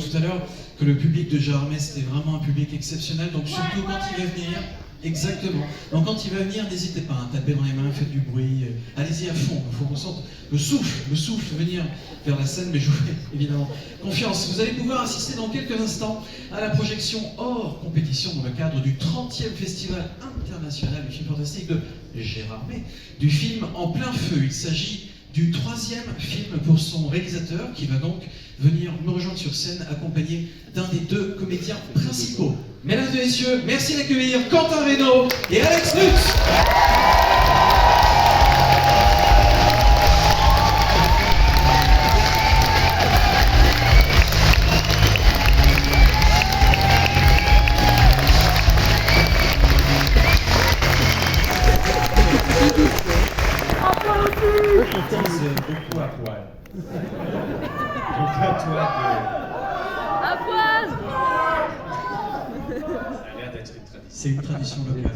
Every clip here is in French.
tout à l'heure que le public de Gérard May, c'était vraiment un public exceptionnel, donc surtout quand il va venir, exactement. Donc quand il va venir, n'hésitez pas, hein, tapez dans les mains, faites du bruit, allez-y à fond, il faut qu'on sente le souffle venir vers la scène, mais jouez évidemment confiance. Vous allez pouvoir assister dans quelques instants à la projection hors compétition dans le cadre du 30e Festival international du film fantastique de Gérard May, du film En plein feu. Il s'agit du 3e film pour son réalisateur qui va donc venir nous rejoindre sur scène accompagné d'un des 2 comédiens principaux. Mesdames et messieurs, merci d'accueillir Quentin Reynaud et Alex Lutz. Beaucoup à poil. Donc à toi de... À poil. Ça a l'air d'être une tradition. C'est une tradition locale.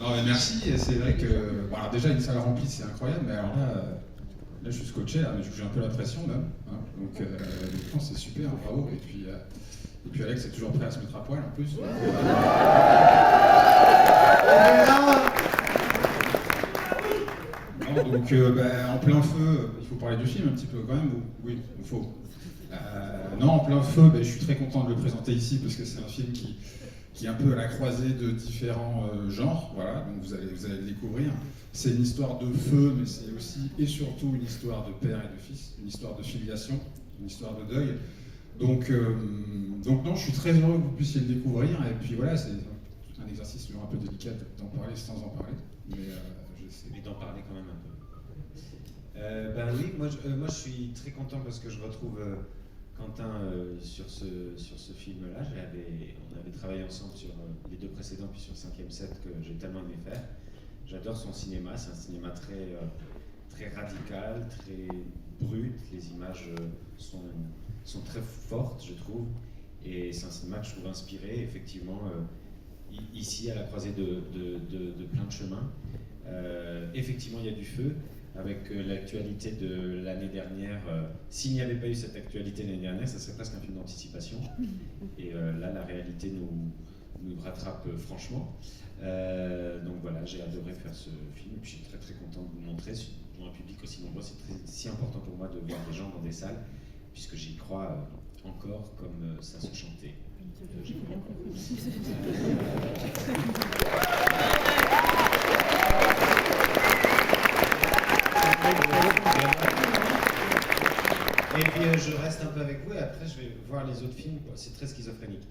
Non mais merci, et c'est vrai que bon, alors déjà une salle remplie c'est incroyable, mais alors là je suis scotché là, mais j'ai un peu la pression même, hein, donc je pense que c'est super, bravo, et puis Alex est toujours prêt à se mettre à poil en plus. Non, donc en plein feu, il faut parler du film un petit peu quand même, ou... oui, il faut. Non, en plein feu, je suis très content de le présenter ici parce que c'est un film qui est un peu à la croisée de différents genres, voilà, donc vous allez le découvrir. C'est une histoire de feu, mais c'est aussi et surtout une histoire de père et de fils, une histoire de filiation, une histoire de deuil. Donc non, je suis très heureux que vous puissiez le découvrir, et puis voilà, c'est un exercice toujours un peu délicat d'en parler sans en parler, mais j'essaie. Mais d'en parler quand même un peu. Oui, moi je suis très content parce que je retrouve Quentin sur ce film-là. On avait travaillé ensemble sur les 2 précédents, puis sur 5e set que j'ai tellement aimé faire. J'adore son cinéma, c'est un cinéma très radical, très brut, les images sont très fortes, je trouve, et c'est un cinéma que je trouve inspiré, effectivement, ici à la croisée de plein de chemins. Effectivement, il y a du feu. Avec l'actualité de l'année dernière, s'il n'y avait pas eu cette actualité l'année dernière, ça serait presque un film d'anticipation. Et là, la réalité nous rattrape franchement. Donc voilà, j'ai adoré faire ce film. Et puis je suis très content de vous le montrer. Pour un public aussi nombreux, c'est si important pour moi de voir des gens dans des salles, puisque j'y crois encore comme ça se chantait. J'y crois Et puis je reste un peu avec vous et après je vais voir les autres films. C'est très schizophrénique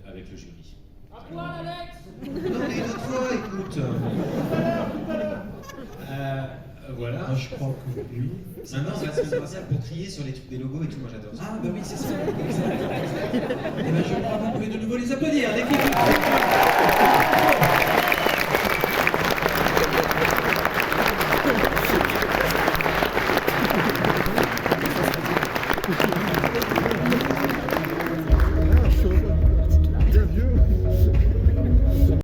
avec le jury. À poil, Alex. Non mais une autre fois, écoute. Voilà. Ah, je crois que oui. Maintenant, on va se faire ça pour crier sur les trucs des logos et tout. Moi j'adore ça. Ah bah oui, c'est ça. Et ben je crois que vous pouvez de nouveau les applaudir. L'équipe.